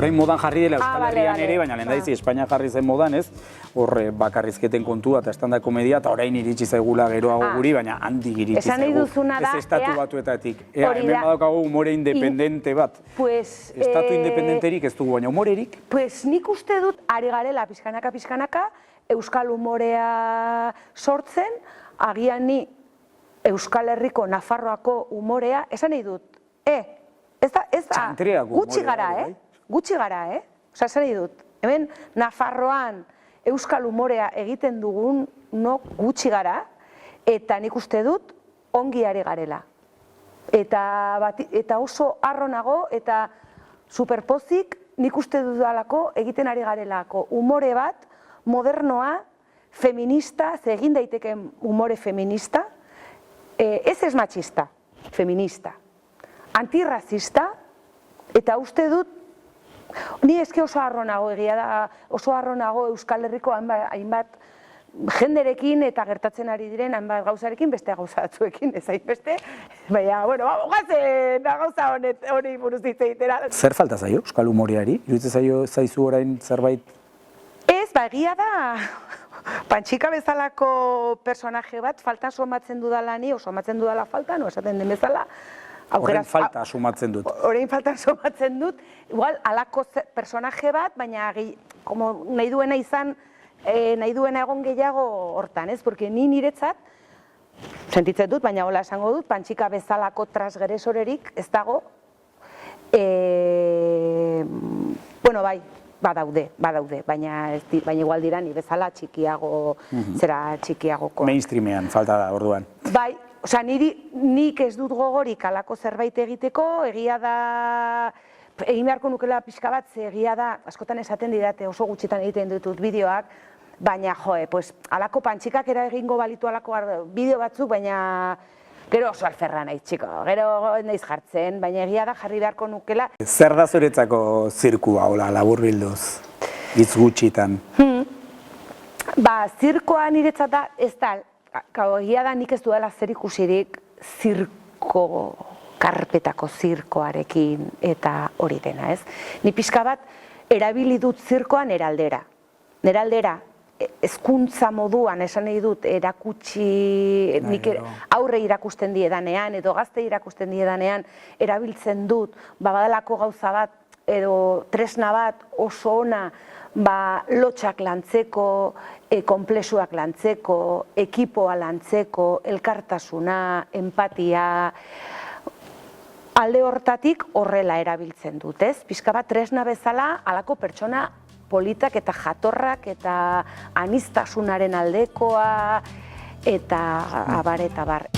Horrein modan jarri dela Euskal bale, Herrian bale. ere, baina lehendaizi Espainia jarri zen modan, ez? Horre bakarrizketen kontua eta estanda komedia, eta orain iritsi zaigula geroago guri, baina handik iritsi Esan nahi zaigu. duzuna da, Ez estatu batuetatik. hori Hemen da. badaukagu umore independente bat. Pues, Estatu independenterik ez dugu, baina umorerik. Pues nik uste dut ari garela pixkanaka Euskal umorea sortzen, agian ni Euskal Herriko Nafarroako umorea, esan nahi dut, ez da, Txantreako gutxi umorea, gara, bai. Gutxi gara, Osa, esan nahi dut, hemen Nafarroan Euskal umorea egiten dugun gutxi gara, eta nik uste dut ongi ari garela. Eta oso harro nago, eta superpozik nik uste dudalako egiten ari garelako umore bat, modernoa, feminista, ze egin daiteke umore feminista, ez matxista, feminista, antirrazista, eta uste dut, ni eske oso harro nago, egia da, oso harro nago Euskal Herriko hainbat jenderekin eta gertatzen ari diren hainbat gauzarekin, beste gauza batzuekin, ez hainbeste, baina, bueno, gazen gauza honi buruz hitz egitera. Zer falta zaio Euskal umoreari? Iruditzen zaizu orain zerbait? Ez, egia da, Pantxika bezalako personaje bat falta somatzen dudala ni, o somatzen dudala falta, no esaten den bezala. Horrein falta somatzen dut. Horrein falta somatzen dut, igual, alako personaje bat, baina nahi duena izan, nahi duena egon gehiago hortan, ez? Porque ni niretzat, sentitzen dut, baina hola esango dut, Pantxika bezalako transgresorerik ez dago, bueno, bai, badaude, baina igual dira ni bezala txikiago, zera txikiagoko. Mainstreamean falta da, orduan. Bai, osea, nik ez dut gogorik alako zerbait egiteko, egia da, egin beharko nukela pixka bat, egia da, askotan esaten didate, oso gutxitan egiten ditut bideoak, baina, pues, alako Pantxikak egingo balitu alako bideo batzuk, baina gero oso alferra naiz, txiko, gero naiz jartzen, baina egia da jarri beharko nukela. Zer da zuretzako zirkua, hola, laburbilduz, hitz gutxitan? Zirkoa niretzat da, ez da, egia da nik ez duela zer ikusirik zirko, karpetako zirkoarekin eta hori dena, ez? Ni pixka bat erabili dut zirkoa nere aldera. Nere aldera, hezkuntza moduan esan nahi dut erakutsi, nik aurre irakusten diedanean edo gazte irakusten diedanean erabiltzen dut, badalako gauza bat edo tresna bat oso ona lotxak lantzeko, konplexuak lantzeko, ekipoa lantzeko, elkartasuna, empatia, alde hortatik horrela erabiltzen dut, ez? Pixka bat tresna bezala halako pertsona politak eta jatorrak eta anistasunaren aldekoa eta abar eta bar.